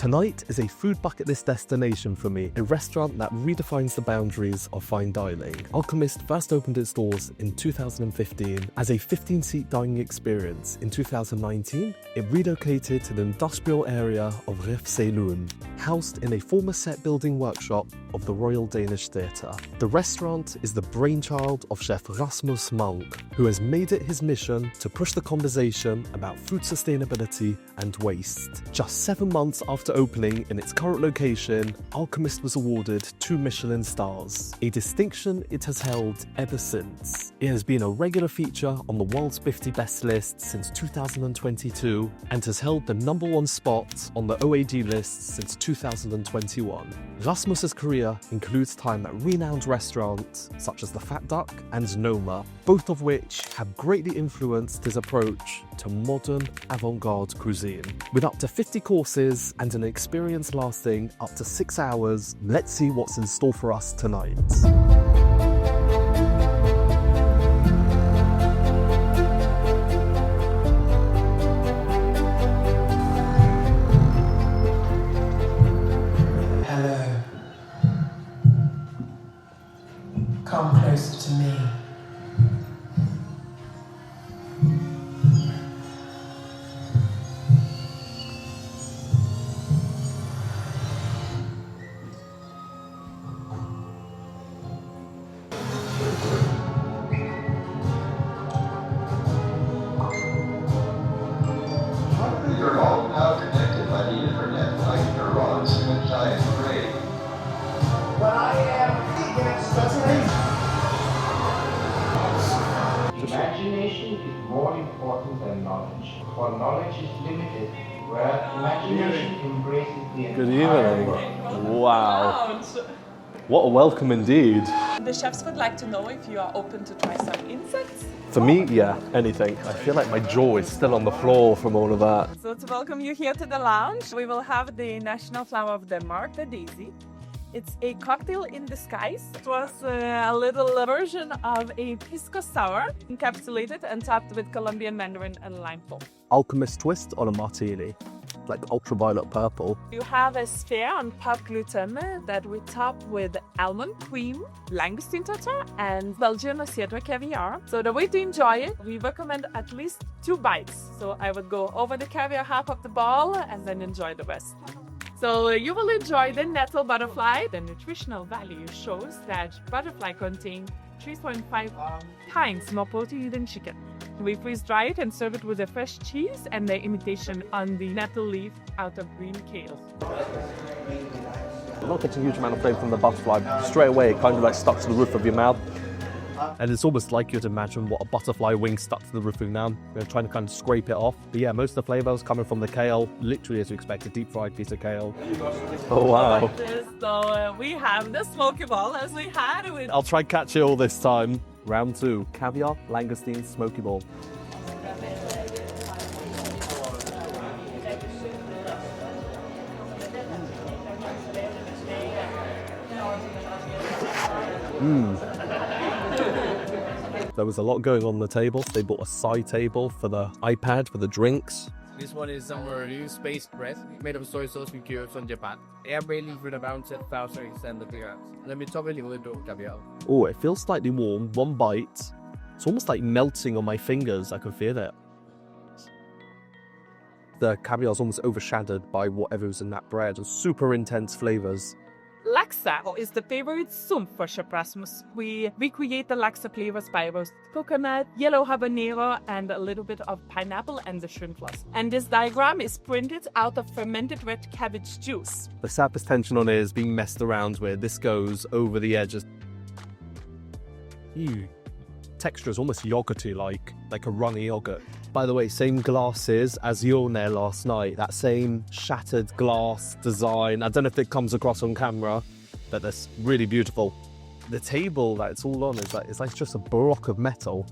Tonight is a food bucket list destination for me, a restaurant that redefines the boundaries of fine dining. Alchemist first opened its doors in 2015 as a 15-seat dining experience. In 2019, it relocated to the industrial area of Refseloon, housed in a former set-building workshop of the Royal Danish Theatre. The restaurant is the brainchild of chef Rasmus Monk, who has made it his mission to push the conversation about food sustainability and waste. Just 7 months after opening in its current location, Alchemist was awarded 2 Michelin stars, a distinction it has held ever since. It has been a regular feature on the world's 50 best list since 2022 and has held the #1 spot on the OAD list since 2021. Rasmus's career includes time at renowned restaurants such as the Fat Duck and Noma, both of which have greatly influenced his approach to modern avant-garde cuisine. With up to 50 courses and an experience lasting up to 6 hours, let's see what's in store for us tonight. Hello. Come closer to me. You're all now connected by the internet like neurons in a giant brain. But I am Imagination is more important than knowledge, for knowledge is limited, where imagination embraces the Good entire evening. world. Wow. What a welcome indeed. The chefs would like to know if you are open to try some insects. For me, yeah, anything. I feel like my jaw is still on the floor from all of that. So to welcome you here to the lounge, we will have the national flower of Denmark, the daisy. It's a cocktail in disguise. It was a little version of a pisco sour, encapsulated and topped with Colombian mandarin and lime pulp. Alchemist twist on a martini, like ultraviolet purple. You have a sphere on pop gluten that we top with almond cream, langoustine tartare, and Belgian Cedar caviar. So the way to enjoy it, we recommend at least 2 bites. So I would go over the caviar half of the ball and then enjoy the rest. So you will enjoy the nettle butterfly. The nutritional value shows that butterfly contains 3.5 times more protein than chicken. We freeze dry it and serve it with a fresh cheese and the imitation on the nettle leaf out of green kale. I'm not getting a huge amount of flavour from the butterfly. Straight away, it kind of like stuck to the roof of your mouth. And it's almost like you'd imagine what a butterfly wing stuck to the roof of your mouth. You're trying to kind of scrape it off. But yeah, most of the flavours coming from the kale, literally as you expect, a deep fried piece of kale. Oh wow. So we have the smoky ball as we had with I'll try catch it all this time. Round 2, caviar, langoustine, smoky ball. There was a lot going on the table. They bought a side table for the iPad, for the drinks. This one is some new space bread made of soy sauce we cured from Japan. Air barely for around 10,000 extended grams. Let me top it with a little caviar. Oh, it feels slightly warm. One bite. It's almost like melting on my fingers. I can feel it. The caviar's almost overshadowed by whatever's in that bread. Super intense flavors. laksa is the favorite soup for Chef Rasmus. We recreate the laksa flavors by roasted coconut, yellow habanero, and a little bit of pineapple and the shrimp floss. And this diagram is printed out of fermented red cabbage juice. The sappest tension on it is being messed around with. This goes over the edges. Ew. Texture is almost yogurty like a runny yogurt. By the way, same glasses as you're there last night. That same shattered glass design. I don't know if it comes across on camera, but that's really beautiful. The table that it's all on is like just a block of metal.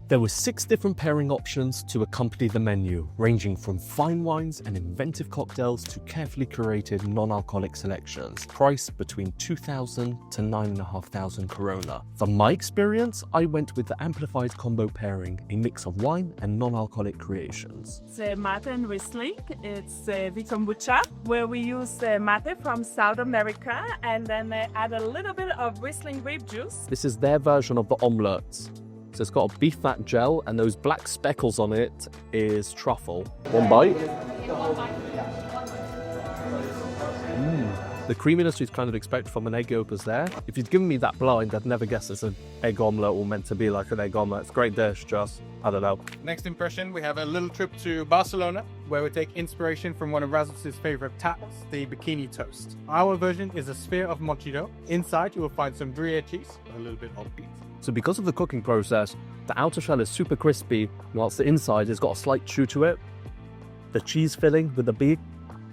There were 6 different pairing options to accompany the menu, ranging from fine wines and inventive cocktails to carefully curated non-alcoholic selections, priced between 2,000 to 9,500 krona. For my experience, I went with the amplified combo pairing, a mix of wine and non-alcoholic creations. It's mate and Riesling. It's the kombucha, where we use mate from South America and then add a little bit of Riesling grape juice. This is their version of the omelette. So it's got a beef fat gel, and those black speckles on it is truffle. One bite. The creaminess you'd kind of expect from an egg yolk is there. If you'd given me that blind, I'd never guess it's an egg omelette or meant to be like an egg omelette. It's a great dish, just, I don't know. Next impression, we have a little trip to Barcelona, where we take inspiration from one of Rasmus's favorite taps, the bikini toast. Our version is a sphere of mochi dough. Inside, you will find some Gruyere cheese, a little bit of beef. So because of the cooking process, the outer shell is super crispy, whilst the inside has got a slight chew to it. The cheese filling with the beef,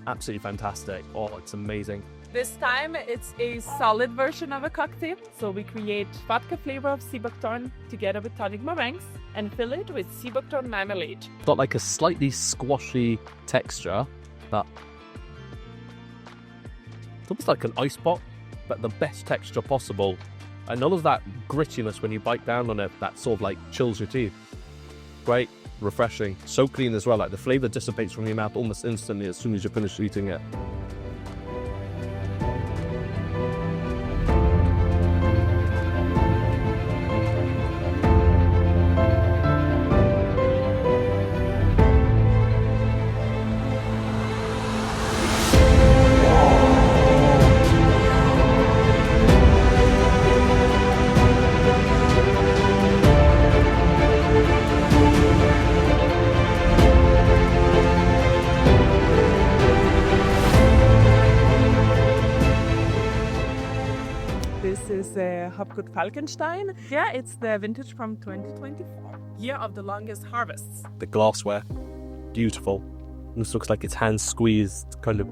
absolutely fantastic. Oh, it's amazing. This time it's a solid version of a cocktail. So we create vodka flavor of sea buckthorn together with tonic meringues and fill it with sea buckthorn marmalade. Got like a slightly squashy texture, but it's almost like an ice pop, but the best texture possible. And none of that grittiness when you bite down on it, that sort of like chills your teeth. Great, refreshing, so clean as well. Like the flavor dissipates from your mouth almost instantly as soon as you finish eating it. This is Hopgut Falkenstein. Yeah, it's the vintage from 2024. Year of the longest harvests. The glassware, beautiful. This looks like it's hand squeezed, kind of.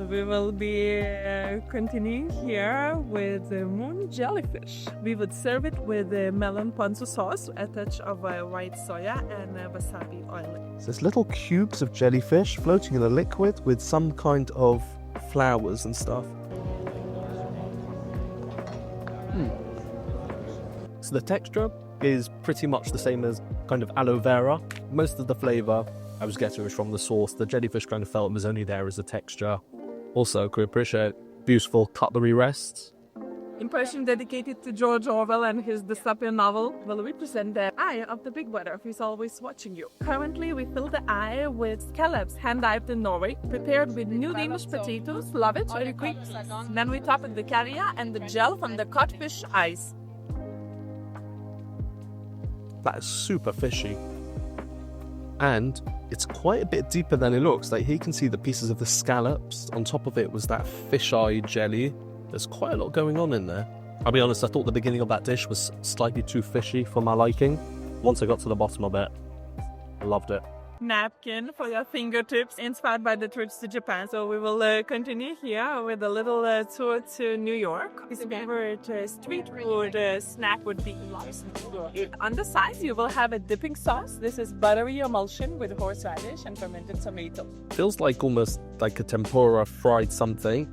We will be continuing here with the moon jellyfish. We would serve it with melon ponzu sauce, a touch of white soya and wasabi oil. So there's little cubes of jellyfish floating in a liquid with some kind of flowers and stuff. So the texture is pretty much the same as kind of aloe vera. Most of the flavor I was getting was from the sauce. The jellyfish kind of felt was only there as a texture. Also, could appreciate beautiful cutlery rests. Impression dedicated to George Orwell and his dystopian novel will represent the eye of the big brother who's always watching you. Currently, we fill the eye with scallops hand-dived in Norway, prepared with new Danish potatoes, love it, very quick. Then we top it with the caviar and the gel from the codfish eyes. That is super fishy. And it's quite a bit deeper than it looks. Like here you can see the pieces of the scallops. On top of it was that fish eye jelly. There's quite a lot going on in there. I'll be honest, I thought the beginning of that dish was slightly too fishy for my liking. Once I got to the bottom of it, I loved it. Napkin for your fingertips, inspired by the trips to Japan. So we will continue here with a little tour to New York. His favorite street food snack would be lobster. On the sides, you will have a dipping sauce. This is buttery emulsion with horseradish and fermented tomato. Feels like almost like a tempura fried something,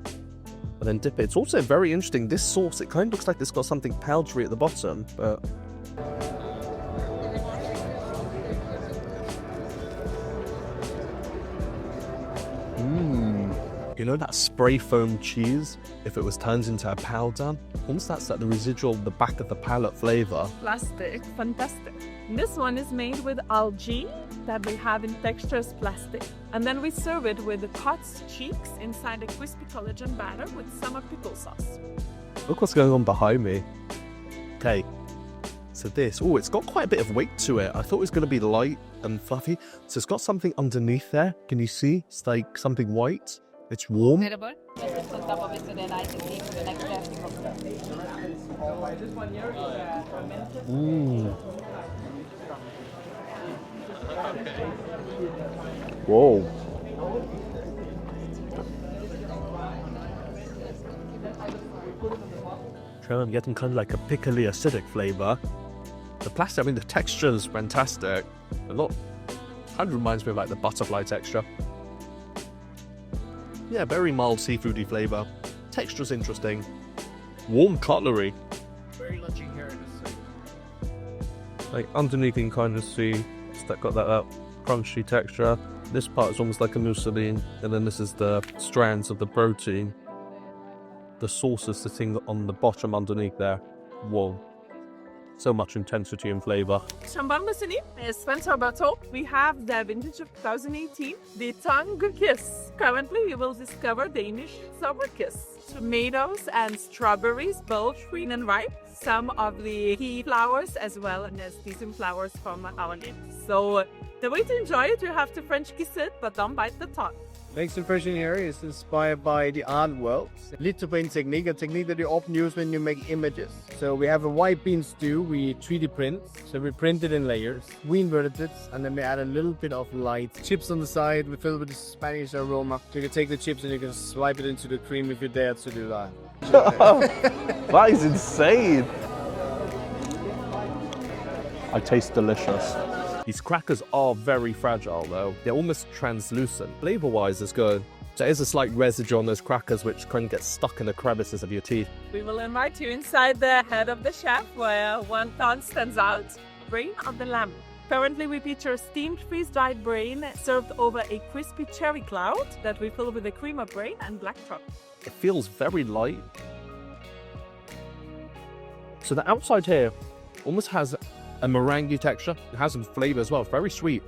but then dip it. It's also very interesting. This sauce, it kind of looks like it's got something powdery at the bottom, but you know that spray foam cheese? If it was turned into a powder, almost that's like the residual, the back of the palate flavor. Plastic, fantastic. This one is made with algae that we have in texture as plastic. And then we serve it with the cod's cheeks inside a crispy collagen batter with summer pickle sauce. Look what's going on behind me. Okay, so this, oh, it's got quite a bit of weight to it. I thought it was going to be light and fluffy. So it's got something underneath there. Can you see? It's like something white. It's warm. Whoa. I'm getting kind of like a pickly acidic flavour. The plastic, I mean the texture is fantastic. Kind of reminds me of like the butterfly texture. Yeah, very mild seafoody flavour. Texture's interesting. Warm cutlery. Very lucky here in this thing. Like underneath you can kind of see it's got that crunchy texture. This part is almost like a mousseline, and then this is the strands of the protein. The sauce is sitting on the bottom underneath there. Whoa. So much intensity and flavour. Chambon Mussini is Spencer Berthaud. We have the vintage of 2018, the Tongue Kiss. Currently, you will discover Danish Sour Kiss. Tomatoes and strawberries, both green and ripe. Some of the key flowers as well as decent flowers from our name. So the way to enjoy it, you have to French kiss it, but don't bite the tongue. Next impression here is inspired by the art world. Lithoprint technique, a technique that you often use when you make images. So we have a white bean stew, we 3D print. So we print it in layers, we inverted it, and then we add a little bit of light. Chips on the side, we fill it with the Spanish aroma. So you can take the chips and you can swipe it into the cream if you dare to do that. That is insane. I taste delicious. These crackers are very fragile though. They're almost translucent. Flavor-wise is good. There is a slight residue on those crackers which can get stuck in the crevices of your teeth. We will invite you inside the head of the chef where one thorn stands out. Brain of the lamb. Currently we feature steamed freeze-dried brain served over a crispy cherry cloud that we fill with a cream of brain and black truffle. It feels very light. So the outside here almost has a meringue texture. It has some flavour as well, very sweet.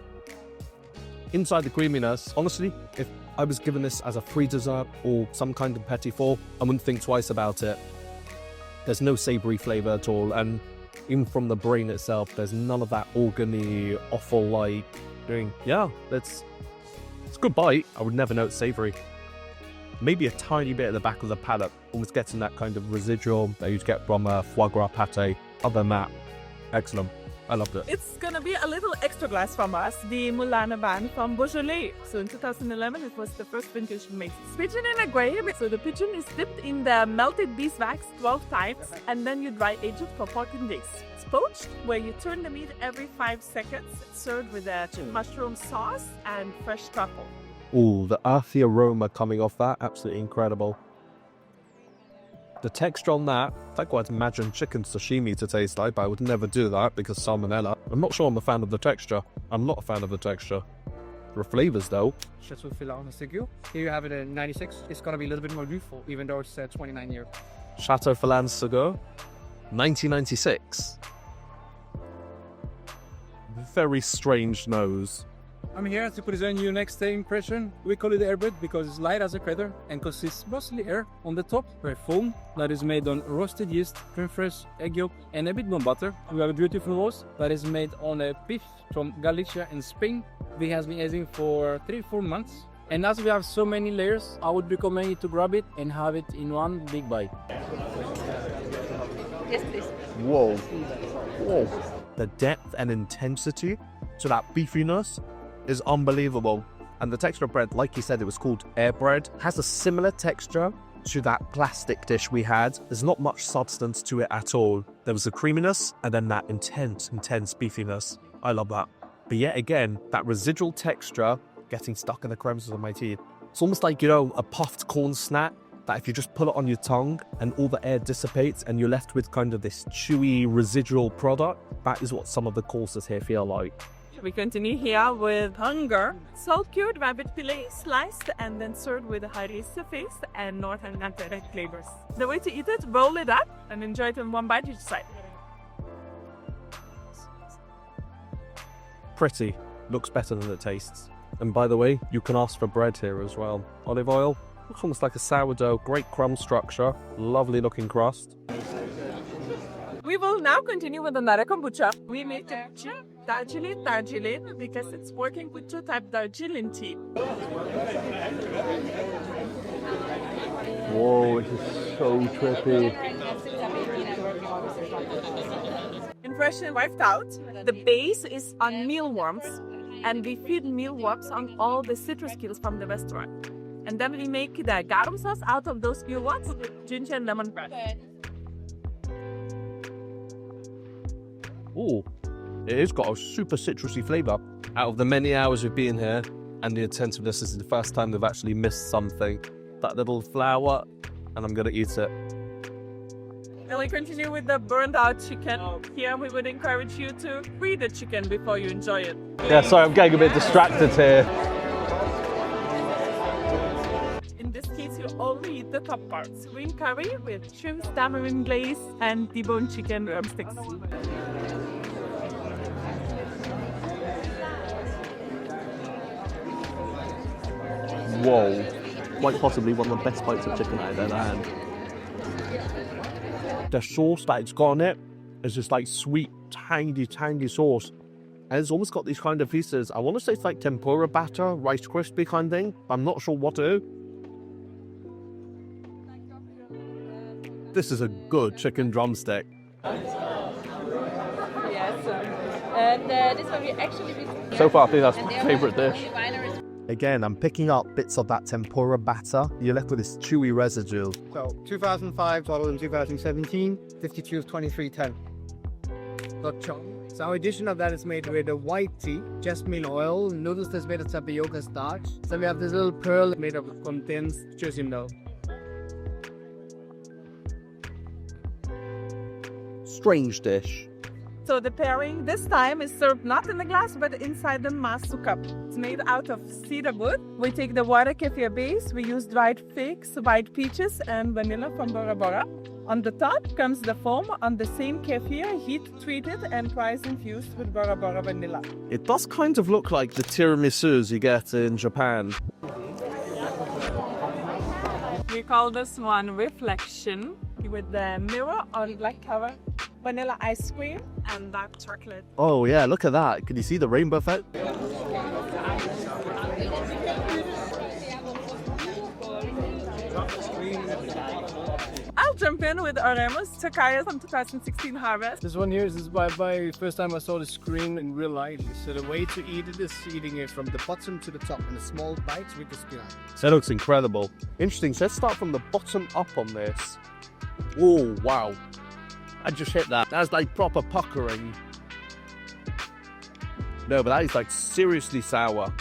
Inside the creaminess, honestly, if I was given this as a free dessert or some kind of petit four, I wouldn't think twice about it. There's no savoury flavour at all, and even from the brain itself, there's none of that organy, offal-like thing. Yeah, it's a good bite. I would never know it's savoury. Maybe a tiny bit at the back of the palate, almost getting that kind of residual that you'd get from a foie gras pate. Other than that, excellent. I loved it. It's gonna be a little extra glass from us, the Michelin van from Beaujolais. So in 2011, it was the first vintage made. It's pigeon in a grape. So the pigeon is dipped in the melted beeswax 12 times, and then you dry age it for 14 days. It's poached, where you turn the meat every 5 seconds. It's served with a mushroom sauce and fresh truffle. Ooh, the earthy aroma coming off that, absolutely incredible. The texture on that, it's like what I'd imagine chicken sashimi to taste like, but I would never do that because salmonella. I'm not sure I'm a fan of the texture. I'm not a fan of the texture. The flavours though. Chateau Filon Ségur. Here you have it in 96. It's gonna be a little bit more youthful, even though it's 29 years. Chateau Filon Ségur, 1996. Very strange nose. I'm here to present you next impression. We call it airbread because it's light as a crater and consists mostly air. On the top, a foam that is made on roasted yeast, creme fraiche, egg yolk, and a bit more butter. We have a beautiful roast that is made on a beef from Galicia in Spain. We has been aging for 3-4 months. And as we have so many layers, I would recommend you to grab it and have it in one big bite. Yes, please. Whoa. Whoa. The depth and intensity to that beefiness is unbelievable. And the texture of bread, like you said, it was called air bread, has a similar texture to that plastic dish we had. There's not much substance to it at all. There was a creaminess and then that intense beefiness. I love that. But yet again, that residual texture getting stuck in the crevices of my teeth. It's almost like, a puffed corn snack that if you just pull it on your tongue and all the air dissipates and you're left with kind of this chewy residual product. That is what some of the courses here feel like. We continue here with hunger. Salt-cured rabbit fillet sliced and then served with harissa paste and North Atlantic flavors. The way to eat it, roll it up and enjoy it in one bite each side. Pretty. Looks better than it tastes. And by the way, you can ask for bread here as well. Olive oil. Looks almost like a sourdough. Great crumb structure. Lovely looking crust. We will now continue with another kombucha. We made kombucha Darjeeling because it's working with 2 type Darjeeling tea. Whoa, it is so trippy. Impression wiped out. The base is on mealworms. and we feed mealworms on all the citrus skills from the restaurant. And then we make the garum sauce out of those mealworms with ginger and lemongrass. Ooh, it has got a super citrusy flavour. Out of the many hours we've been here and the attentiveness, this is the first time we've actually missed something. That little flower, and I'm gonna eat it. Will we continue with the burned out chicken? Here we would encourage you to free the chicken before you enjoy it. Yeah, sorry, I'm getting a bit distracted here. In this case, you only eat the top parts. Green curry with shrimp, tamarind glaze, and deboned chicken drumsticks. Whoa, quite possibly one of the best bites of chicken I've ever had. The sauce that it's got on it is just like sweet, tangy sauce. And it's almost got these kind of pieces. I want to say it's like tempura batter, Rice Krispie kind of thing. I'm not sure what to do. This is a good chicken drumstick. Yes, and this one we actually. So far, I think that's my favourite dish. Again, I'm picking up bits of that tempura batter. You're left with this chewy residue. So 2005, total in 2017, 52 of 2310. Got chop. So our edition of that is made with a white tea, jasmine oil, noodles that's made of tapioca starch. So we have this little pearl made of condensed Jersey milk. Strange dish. So the pairing this time is served not in a glass but inside the masu cup. It's made out of cedar wood. We take the water kefir base, we use dried figs, white peaches and vanilla from Bora Bora. On the top comes the foam on the same kefir, heat treated and twice infused with Bora Bora vanilla. It does kind of look like the tiramisus you get in Japan. We call this one Reflection with the mirror on black cover, vanilla ice cream and dark chocolate. Oh yeah, look at that. Can you see the rainbow effect? I'll jump in with Oremus Tokayo from 2016 harvest. This one here is by first time I saw the screen in real life. So the way to eat it is eating it from the bottom to the top in a small bites with the spoon. That looks incredible. Interesting, so let's start from the bottom up on this. Oh wow, I just hit that. That's like proper puckering. No, but that is like seriously sour.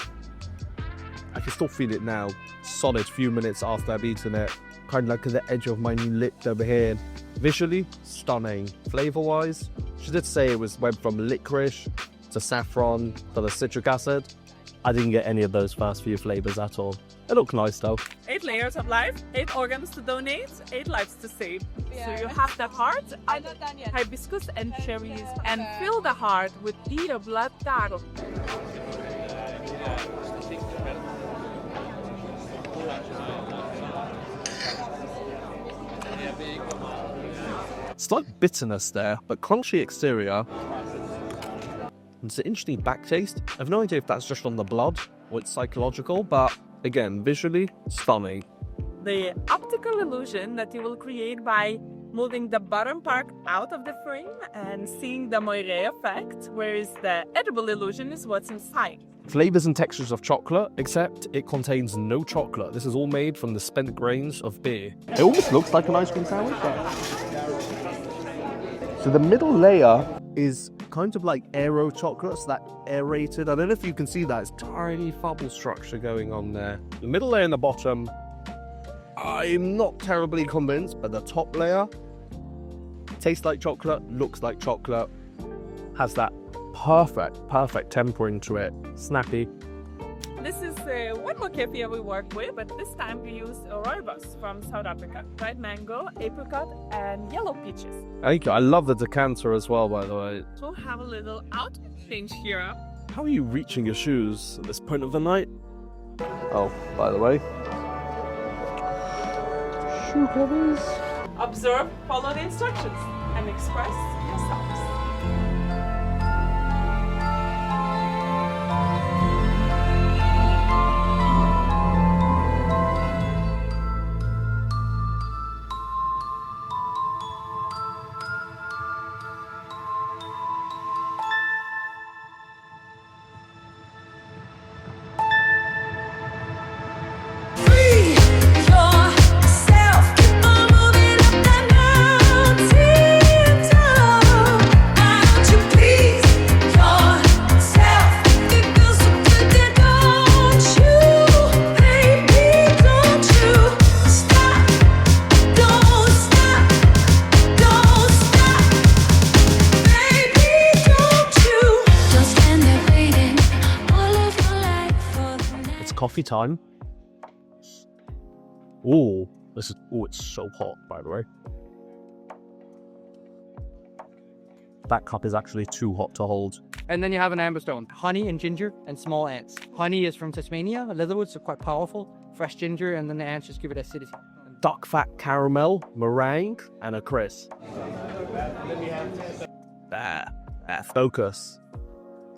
I can still feel it now. Solid few minutes after I've eaten it. Kind of like at the edge of my new lips over here. Visually, stunning. Flavor-wise, she did say it went from licorice to saffron to the citric acid. I didn't get any of those first few flavors at all. It looked nice though. 8 layers of life, 8 organs to donate, 8 lives to save. So you have the heart, hibiscus and cherries, and fill the heart with deer blood taro. Slight bitterness there, but crunchy exterior. It's an interesting back taste. I have no idea if that's just on the blood or it's psychological, but again, visually stunning. The optical illusion that you will create by moving the bottom part out of the frame and seeing the moire effect, whereas the edible illusion is what's inside. Flavors and textures of chocolate, except it contains no chocolate. This is all made from the spent grains of beer. It almost looks like an ice cream sandwich. So the middle layer is kind of like aero chocolate, so that aerated. I don't know if you can see that. It's tiny bubble structure going on there. The middle layer and the bottom, I'm not terribly convinced, but the top layer tastes like chocolate, looks like chocolate, has that perfect tempering to it. Snappy. This is one more kefir we work with, but this time we use rooibos from South Africa. Dried mango, apricot, and yellow peaches. Thank you. I love the decanter as well, by the way. We'll have a little outfit change here. How are you reaching your shoes at this point of the night? Oh, by the way. Shoe covers. Observe, follow the instructions, and express yourselves. coffee time. Oh, it's so hot, by the way. That cup is actually too hot to hold. And then you have an amberstone. Honey and ginger and small ants. Honey is from Tasmania, leatherwood, so quite powerful. Fresh ginger, and then the ants just give it acidity. Duck fat caramel, meringue, and a crisp. Focus.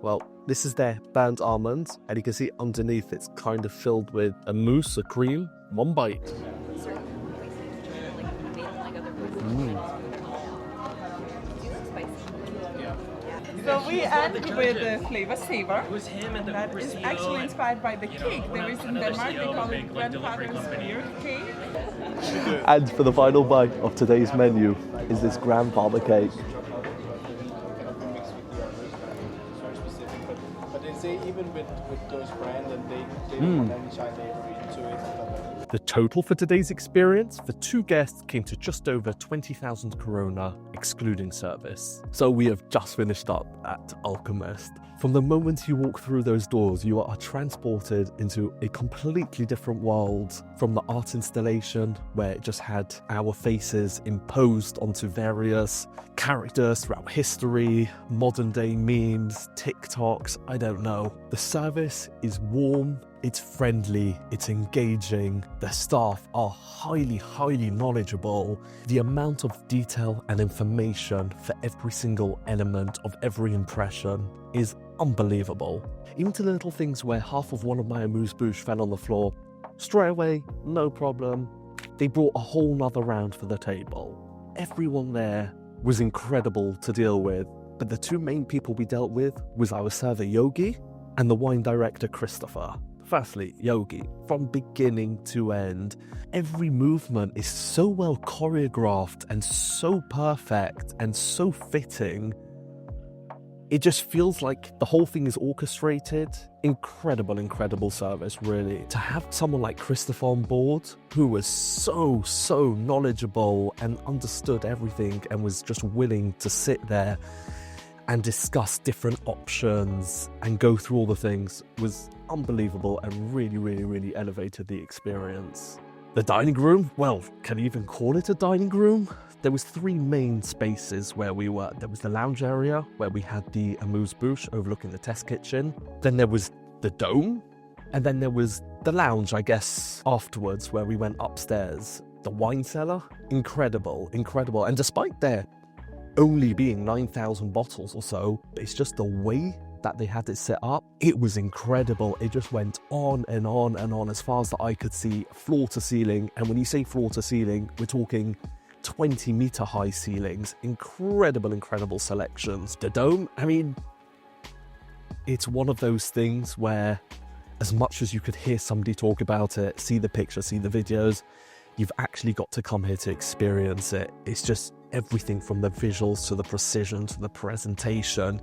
Well, this is their burnt almond, and you can see underneath it's kind of filled with a mousse, a cream. One bite. So we end with the flavor saver. That is actually inspired by the cake there is in Denmark. They call it grandfather's beer cake. And for the final bite of today's menu is this grandfather cake. But they say even with those brands, and they don't want any child labor into it. The total for today's experience for 2 guests came to just over 20,000 krona, excluding service. So we have just finished up at Alchemist. From the moment you walk through those doors, you are transported into a completely different world. From the art installation, where it just had our faces imposed onto various characters throughout history, modern day memes, TikToks, I don't know. The service is warm, it's friendly, it's engaging, the staff are highly knowledgeable. The amount of detail and information for every single element of every impression is unbelievable. Even to the little things where half of one of my amuse-bouche fell on the floor, straight away, no problem. They brought a whole nother round for the table. Everyone there was incredible to deal with, but the 2 main people we dealt with was our server Yogi and the wine director Christopher. Firstly, Yogi, from beginning to end, every movement is so well choreographed and so perfect and so fitting. It just feels like the whole thing is orchestrated. Incredible service, really. To have someone like Christopher on board, who was so knowledgeable and understood everything and was just willing to sit there and discuss different options and go through all the things, was unbelievable and really elevated the experience. The dining room, well, can you even call it a dining room? There was 3 main spaces where we were. There was the lounge area where we had the amuse-bouche overlooking the test kitchen. Then there was the dome. And then there was the lounge, I guess, afterwards, where we went upstairs. The wine cellar, incredible. And despite there only being 9,000 bottles or so, it's just the way that they had it set up. It was incredible. It just went on and on as far as the eye could see, floor to ceiling. And when you say floor to ceiling, we're talking 20-meter high ceilings. Incredible selections. The dome, I mean, it's one of those things where as much as you could hear somebody talk about it, see the pictures, see the videos, you've actually got to come here to experience it. It's just everything from the visuals to the precision to the presentation.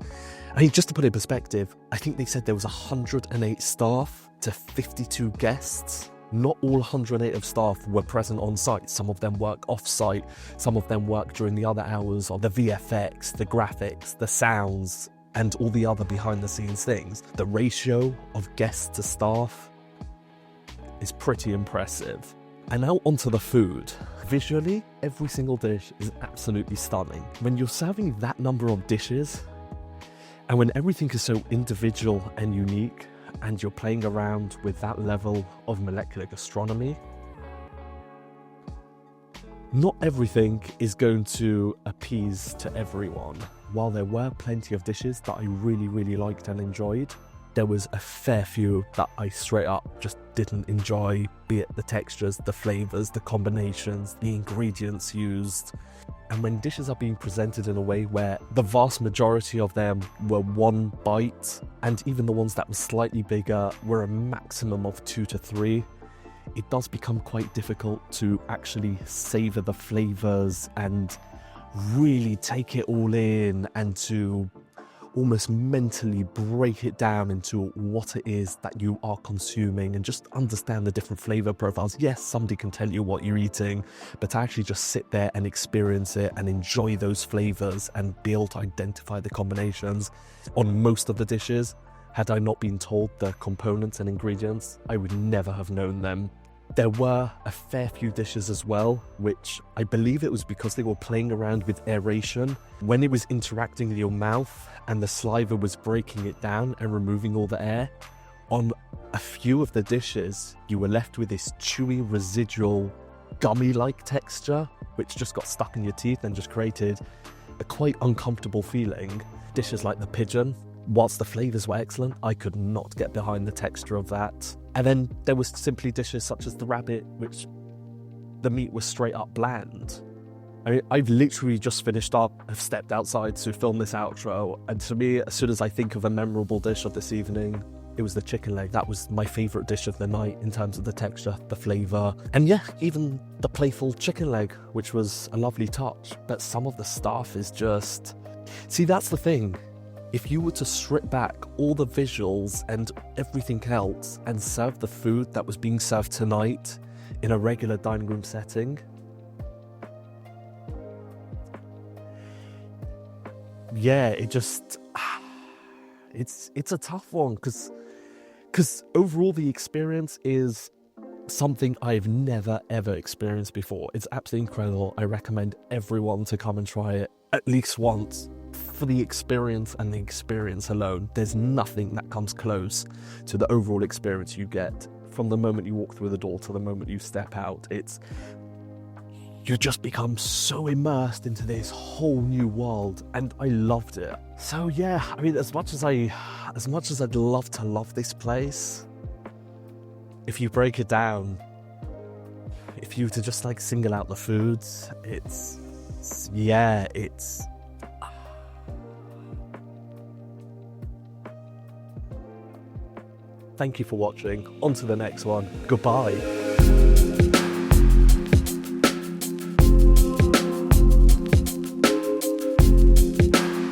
I mean, just to put it in perspective, I think they said there was 108 staff to 52 guests. Not all 108 of staff were present on site. Some of them work off-site, some of them work during the other hours on the VFX, the graphics, the sounds, and all the other behind-the-scenes things. The ratio of guests to staff is pretty impressive. And now onto the food. Visually, every single dish is absolutely stunning. When you're serving that number of dishes, and when everything is so individual and unique, and you're playing around with that level of molecular gastronomy, not everything is going to appease to everyone. While there were plenty of dishes that I really liked and enjoyed, there was a fair few that I straight up just didn't enjoy, be it the textures, the flavors, the combinations, the ingredients used. And when dishes are being presented in a way where the vast majority of them were one bite, and even the ones that were slightly bigger were a maximum of 2 to 3, it does become quite difficult to actually savor the flavors and really take it all in, and to almost mentally break it down into what it is that you are consuming and just understand the different flavor profiles. Yes, somebody can tell you what you're eating, but to actually just sit there and experience it and enjoy those flavors and be able to identify the combinations on most of the dishes Had I not been told the components and ingredients, I would never have known them. There were a fair few dishes as well, which I believe it was because they were playing around with aeration. When it was interacting with your mouth and the saliva was breaking it down and removing all the air, on a few of the dishes, you were left with this chewy, residual, gummy-like texture, which just got stuck in your teeth and just created a quite uncomfortable feeling. Dishes like the pigeon, whilst the flavours were excellent, I could not get behind the texture of that. And then there was simply dishes such as the rabbit, which the meat was straight up bland. I mean, I've literally just finished up, I've stepped outside to film this outro, and to me, as soon as I think of a memorable dish of this evening, it was the chicken leg. That was my favourite dish of the night in terms of the texture, the flavour, and yeah, even the playful chicken leg, which was a lovely touch. But some of the stuff is just... See, that's the thing. If you were to strip back all the visuals and everything else and serve the food that was being served tonight in a regular dining room setting, yeah, it just... It's a tough one, because overall the experience is something I've never ever experienced before. It's absolutely incredible. I recommend everyone to come and try it at least once for the experience and the experience alone. There's nothing that comes close to the overall experience you get from the moment you walk through the door to the moment you step out. You just become so immersed into this whole new world, and I loved it. So yeah, I mean, as much as I'd love to love this place, if you break it down, if you were to just like single out the foods, it's Thank you for watching. On to the next one. Goodbye.